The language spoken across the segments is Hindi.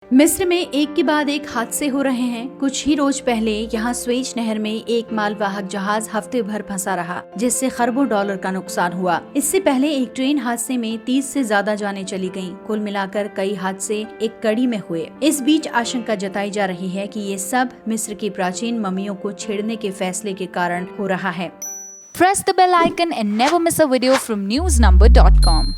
मिस्र में एक के बाद एक हादसे हो रहे हैं। कुछ ही रोज पहले यहाँ स्वेज नहर में एक मालवाहक जहाज हफ्ते भर फंसा रहा, जिससे खरबों डॉलर का नुकसान हुआ। इससे पहले एक ट्रेन हादसे में 30 से ज्यादा जानें चली गयीं। कुल मिलाकर कई हादसे एक कड़ी में हुए। इस बीच आशंका जताई जा रही है कि ये सब मिस्र की प्राचीन मम्मियों को छेड़ने के फैसले के कारण हो रहा है। Press the bell icon and never miss a video from newsnumber.com.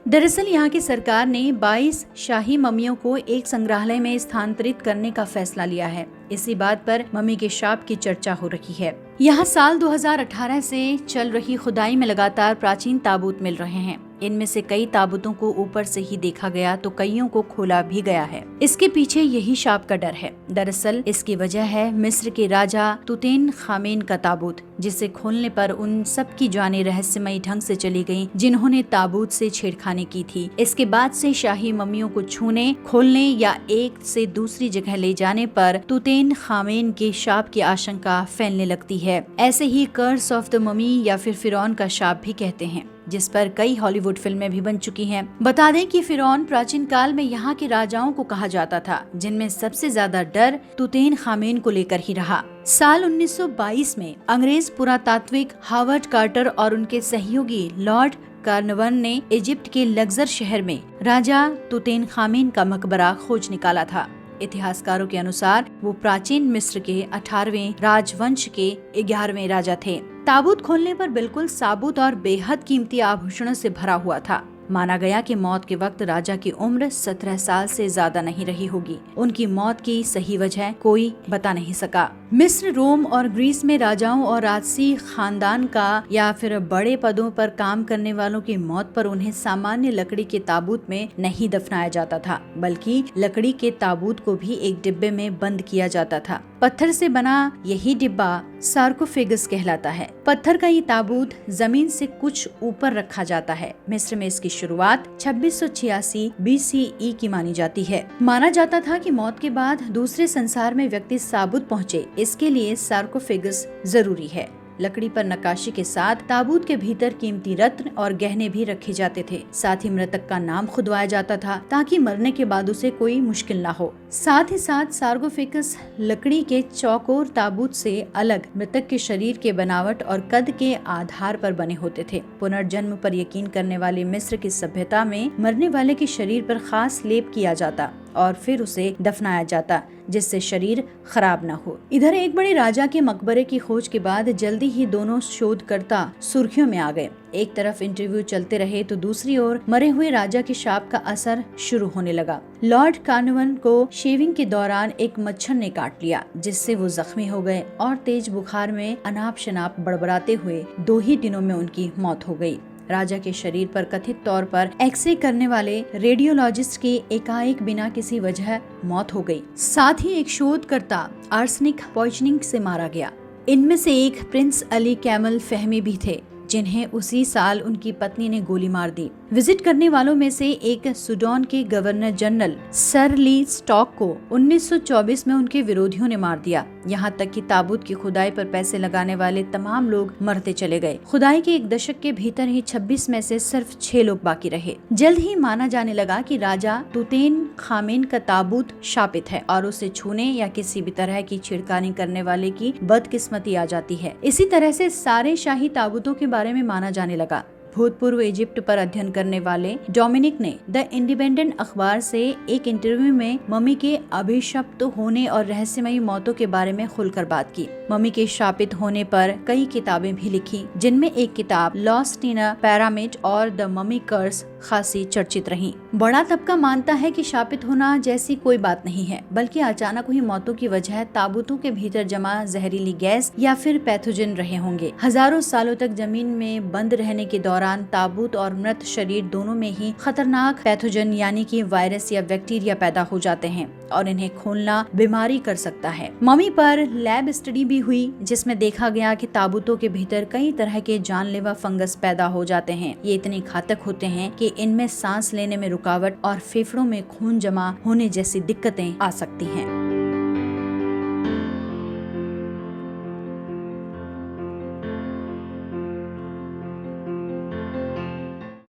दरअसल यहाँ की सरकार ने 22 शाही मम्मियों को एक संग्रहालय में स्थानांतरित करने का फैसला लिया है। इसी बात पर मम्मी के शाप की चर्चा हो रही है। यहाँ साल 2018 से चल रही खुदाई में लगातार प्राचीन ताबूत मिल रहे हैं। इनमें से कई ताबूतों को ऊपर से ही देखा गया तो कईयों को खोला भी गया है। इसके पीछे यही शाप का डर है। दरअसल इसकी वजह है मिस्र के राजा तुतेन खामेन का ताबूत, जिसे खोलने पर उन सब की जानें रहस्यमयी ढंग से चली गयीं, जिन्होंने ताबूत से छेड़खानी की थी। इसके बाद से शाही मम्मियों को छूने, खोलने या एक से दूसरी जगह ले जाने पर तुतेन खामेन के शाप की आशंका फैलने लगती है। ऐसे ही कर्स ऑफ द ममी या फिर फिरौन का शाप भी कहते हैं, जिस पर कई हॉलीवुड फिल्में भी बन चुकी हैं। बता दें कि फिरौन प्राचीन काल में यहाँ के राजाओं को कहा जाता था, जिनमें सबसे ज्यादा डर तुतेन खामेन को लेकर ही रहा। साल 1922 में अंग्रेज पुरातात्विक हावर्ड कार्टर और उनके सहयोगी लॉर्ड कार्नवन ने इजिप्ट के लग्जर शहर में राजा तुतेन खामेन का मकबरा खोज निकाला था। इतिहासकारों के अनुसार वो प्राचीन मिस्र के 18वें राजवंश के 11वें राजा थे। ताबूत खोलने पर बिल्कुल साबुत और बेहद कीमती आभूषणों से भरा हुआ था। माना गया कि मौत के वक्त राजा की उम्र 17 साल से ज्यादा नहीं रही होगी। उनकी मौत की सही वजह कोई बता नहीं सका। मिस्र, रोम और ग्रीस में राजाओं और राजसी खानदान का या फिर बड़े पदों पर काम करने वालों की मौत पर उन्हें सामान्य लकड़ी के ताबूत में नहीं दफनाया जाता था, बल्कि लकड़ी के ताबूत को भी एक डिब्बे में बंद किया जाता था। पत्थर से बना यही डिब्बा सार्कोफेगस कहलाता है। पत्थर का ये ताबूत जमीन से कुछ ऊपर रखा जाता है। मिस्र में इसकी शुरुआत 2686 BCE की मानी जाती है। माना जाता था कि मौत के बाद दूसरे संसार में व्यक्ति साबुत पहुँचे, इसके लिए सार्कोफेगस जरूरी है। लकड़ी पर नक्काशी के साथ ताबूत के भीतर कीमती रत्न और गहने भी रखे जाते थे। साथ ही मृतक का नाम खुदवाया जाता था, ताकि मरने के बाद उसे कोई मुश्किल न हो। साथ ही साथ सार्कोफेगस लकड़ी के चौकोर ताबूत से अलग मृतक के शरीर के बनावट और कद के आधार पर बने होते थे। पुनर्जन्म पर यकीन करने वाली मिस्र की सभ्यता में मरने वाले के शरीर पर खास लेप किया जाता और फिर उसे दफनाया जाता, जिससे शरीर खराब न हो। इधर एक बड़े राजा के मकबरे की खोज के बाद जल्दी ही दोनों शोधकर्ता सुर्खियों में आ गए। एक तरफ इंटरव्यू चलते रहे तो दूसरी ओर मरे हुए राजा के शाप का असर शुरू होने लगा। लॉर्ड कार्नवन को शेविंग के दौरान एक मच्छर ने काट लिया, जिससे वो जख्मी हो गए और तेज बुखार में अनाप शनाप बड़बड़ाते हुए 2 ही दिनों में उनकी मौत हो गई। राजा के शरीर पर कथित तौर पर एक्सरे करने वाले रेडियोलॉजिस्ट की एकाएक बिना किसी वजह मौत हो गई। साथ ही एक शोधकर्ता आर्सेनिक पॉइजनिंग से मारा गया। इनमें से एक प्रिंस अली कैमल फहमी भी थे, जिन्हें उसी साल उनकी पत्नी ने गोली मार दी। विजिट करने वालों में से एक सूडान के गवर्नर जनरल सर ली स्टॉक को 1924 में उनके विरोधियों ने मार दिया। यहाँ तक कि ताबूत की खुदाई पर पैसे लगाने वाले तमाम लोग मरते चले गए। खुदाई के 1 दशक के भीतर ही 26 में से सिर्फ 6 लोग बाकी रहे। जल्द ही माना जाने लगा कि राजा तुतेन खामेन का ताबूत शापित है और उसे छूने या किसी भी तरह की छेड़खानी करने वाले की बदकिस्मती आ जाती है। इसी तरह से सारे शाही ताबूतों के बारे में माना जाने लगा। भूतपूर्व इजिप्ट पर अध्ययन करने वाले डोमिनिक ने द इंडिपेंडेंट अखबार से एक इंटरव्यू में मम्मी के अभिशप्त होने और रहस्यमयी मौतों के बारे में खुलकर बात की। मम्मी के शापित होने पर कई किताबें भी लिखी, जिनमें एक किताब लॉस्ट इन अ पिरामिड और द ममी कर्स खासी चर्चित रही। बड़ा तबका मानता है कि शापित होना जैसी कोई बात नहीं है, बल्कि अचानक हुई मौतों की वजह ताबूतों के भीतर जमा जहरीली गैस या फिर पैथोजन रहे होंगे। हजारों सालों तक जमीन में बंद रहने के दौरान ताबूत और मृत शरीर दोनों में ही खतरनाक पैथोजन यानी कि वायरस या बैक्टीरिया पैदा हो जाते हैं और इन्हें खोलना बीमारी कर सकता है। मम्मी पर लैब स्टडी भी हुई, जिसमें देखा गया कि ताबूतों के भीतर कई तरह के जानलेवा फंगस पैदा हो जाते हैं। ये इतने घातक होते हैं कि इनमें सांस लेने में रुकावट और फेफड़ों में खून जमा होने जैसी दिक्कतें आ सकती हैं।